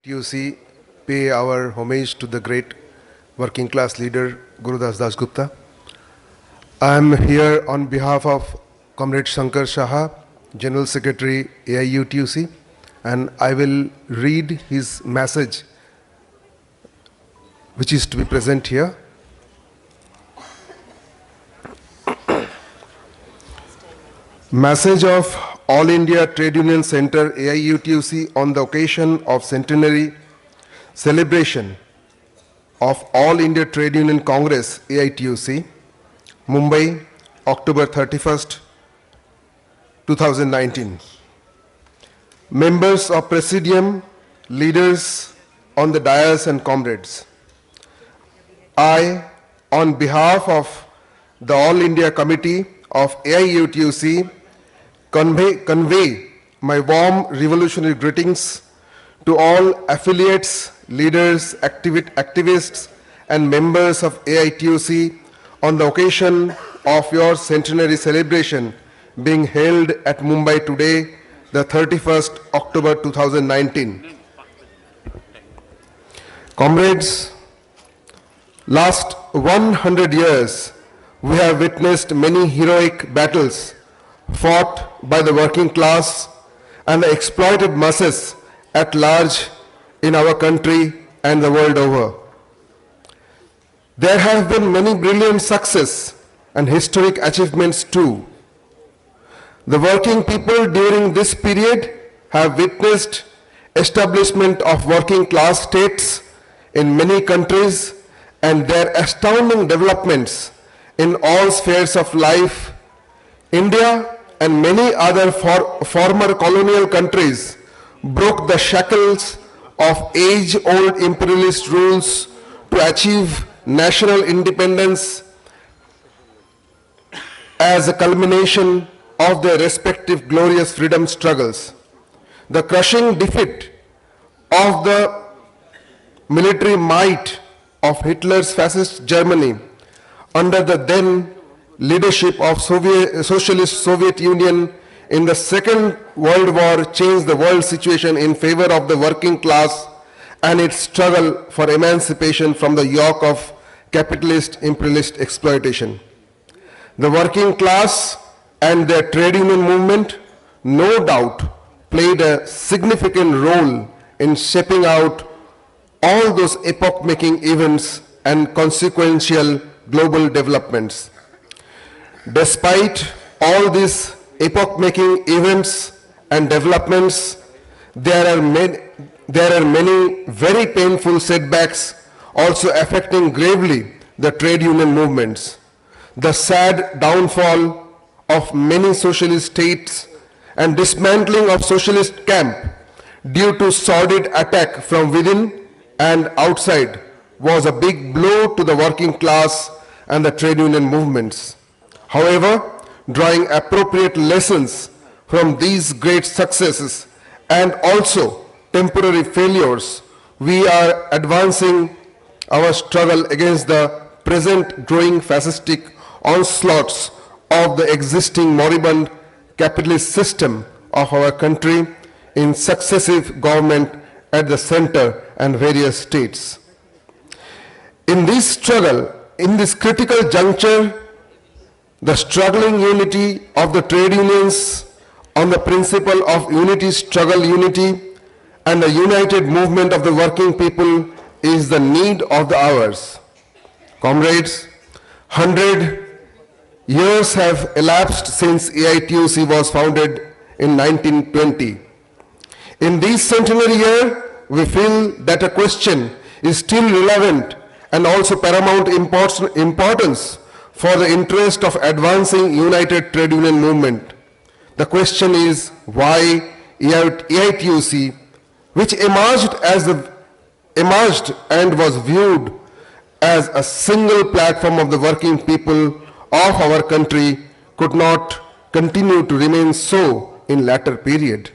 TUC pay our homage to the great working class leader Gurudas Das Gupta. I am here on behalf of Comrade Shankar Shaha, General Secretary AIU TUC, and I will read his message which is to be present here. Message of All India Trade Union Center AIUTUC on the occasion of centenary celebration of All India Trade Union Congress AITUC, Mumbai, October 31st, 2019. Members of Presidium, leaders on the dais and comrades, I, on behalf of the All India Committee of AIUTUC, convey my warm revolutionary greetings to all affiliates, leaders, activists, and members of AITUC on the occasion of your centenary celebration being held at Mumbai today, the 31st October 2019. Comrades, last 100 years, we have witnessed many heroic battles fought by the working class and the exploited masses at large in our country and the world over. There have been many brilliant successes and historic achievements too. The working people during this period have witnessed establishment of working class states in many countries and their astounding developments in all spheres of life. India and many other former colonial countries broke the shackles of age-old imperialist rules to achieve national independence as a culmination of their respective glorious freedom struggles. The crushing defeat of the military might of Hitler's fascist Germany under the then leadership of Socialist Soviet Union in the Second World War changed the world situation in favor of the working class and its struggle for emancipation from the yoke of capitalist imperialist exploitation. The working class and their trade union movement no doubt played a significant role in shaping out all those epoch-making events and consequential global developments. Despite all these epoch-making events and developments, there are many very painful setbacks also affecting gravely the trade union movements. The sad downfall of many socialist states and dismantling of socialist camp due to sordid attack from within and outside was a big blow to the working class and the trade union movements. However, drawing appropriate lessons from these great successes and also temporary failures, we are advancing our struggle against the present growing fascistic onslaughts of the existing moribund capitalist system of our country in successive government at the center and various states. In this struggle, in this critical juncture, the struggling unity of the trade unions on the principle of unity, struggle, unity, and the united movement of the working people is the need of the hours. Comrades, 100 years have elapsed since AITUC was founded in 1920. In this centenary year, we feel that a question is still relevant and also paramount importance for the interest of advancing united trade union movement. The question is why AITUC, which emerged and was viewed as a single platform of the working people of our country, could not continue to remain so in latter period.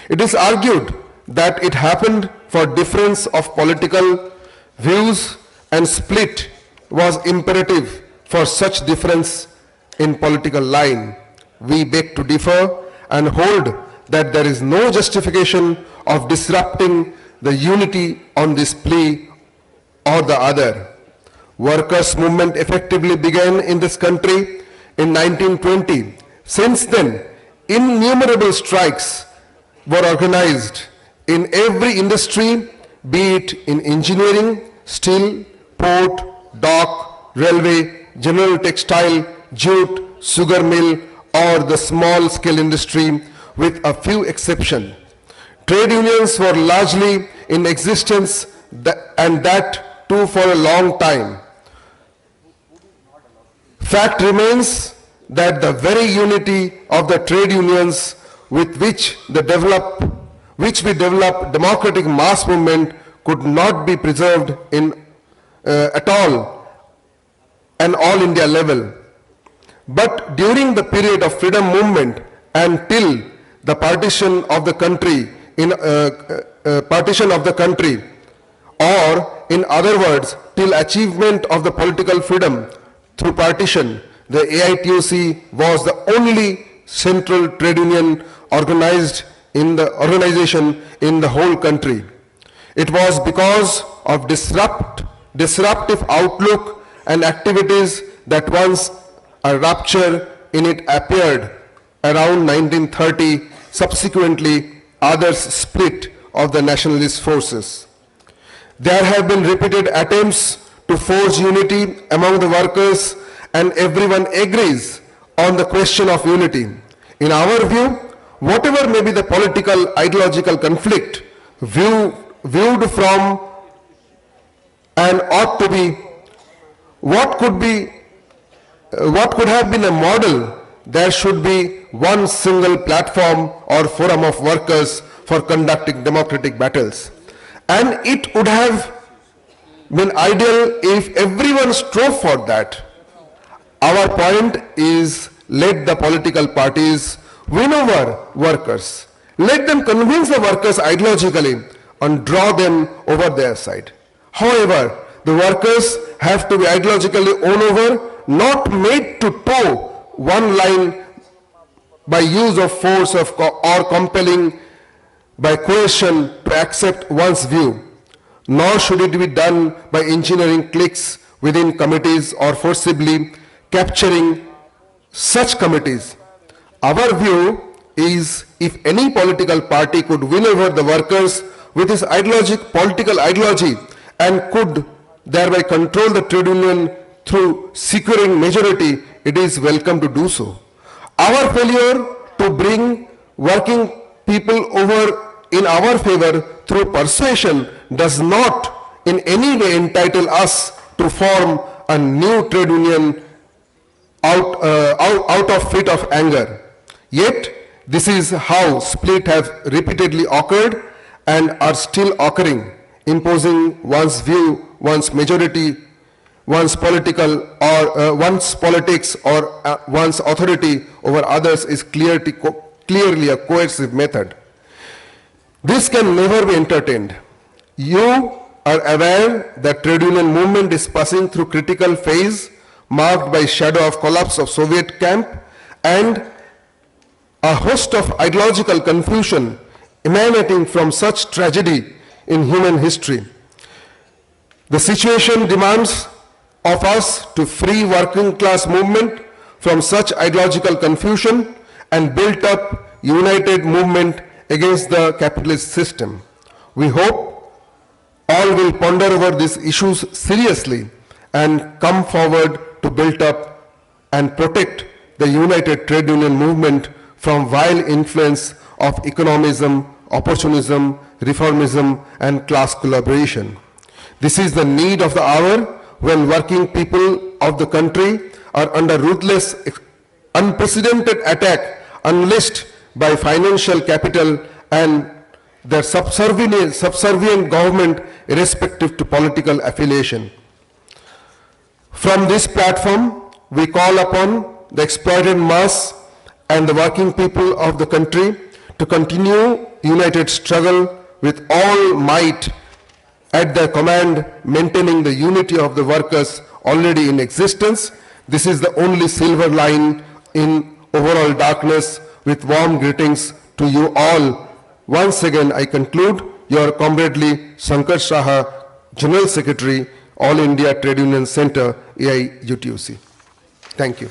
It is argued that it happened for difference of political views and split was imperative for such difference in political line. We beg to differ and hold that there is no justification of disrupting the unity on this plea or the other. Workers' movement effectively began in this country in 1920. Since then, innumerable strikes were organized in every industry, be it in engineering, steel, port, dock, railway, general textile, jute, sugar mill, or the small-scale industry, with a few exceptions. Trade unions were largely in existence, and that too for a long time. Fact remains that the very unity of the trade unions with which we develop democratic mass movement could not be preserved at all an all India level. But during the period of freedom movement and till the partition of the country, or in other words, till achievement of the political freedom through partition, the AITUC was the only central trade union organization in the whole country. It was because of disruptive outlook and activities that once a rupture in it appeared around 1930, subsequently others split of the nationalist forces. There have been repeated attempts to forge unity among the workers, and everyone agrees on the question of unity. In our view, whatever may be the political ideological conflict viewed from and ought to be, what could have been a model, there should be one single platform or forum of workers for conducting democratic battles. And it would have been ideal if everyone strove for that. Our point is, let the political parties win over workers. Let them convince the workers ideologically and draw them over their side. However, the workers have to be ideologically won over, not made to toe one line by use of force or compelling by coercion to accept one's view. Nor should it be done by engineering cliques within committees or forcibly capturing such committees. Our view is, if any political party could win over the workers with his political ideology and could thereby control the trade union through securing majority, it is welcome to do so. Our failure to bring working people over in our favor through persuasion does not in any way entitle us to form a new trade union out of fit of anger. Yet, this is how split have repeatedly occurred and are still occurring, imposing one's view, one's majority, one's politics or one's authority over others is clearly a coercive method. This can never be entertained. You are aware that trade union movement is passing through critical phase marked by shadow of collapse of Soviet camp and a host of ideological confusion emanating from such tragedy in human history. The situation demands of us to free working class movement from such ideological confusion and build up united movement against the capitalist system. We hope all will ponder over these issues seriously and come forward to build up and protect the united trade union movement from vile influence of economism, opportunism, reformism, and class collaboration. This is the need of the hour when working people of the country are under ruthless, unprecedented attack unleashed by financial capital and their subservient government irrespective to political affiliation. From this platform, we call upon the exploited mass and the working people of the country to continue united struggle with all might at their command, maintaining the unity of the workers already in existence. This is the only silver line in overall darkness. With warm greetings to you all. Once again, I conclude your comradely Sankar Saha, General Secretary, All India Trade Union Center, AIUTUC. Thank you.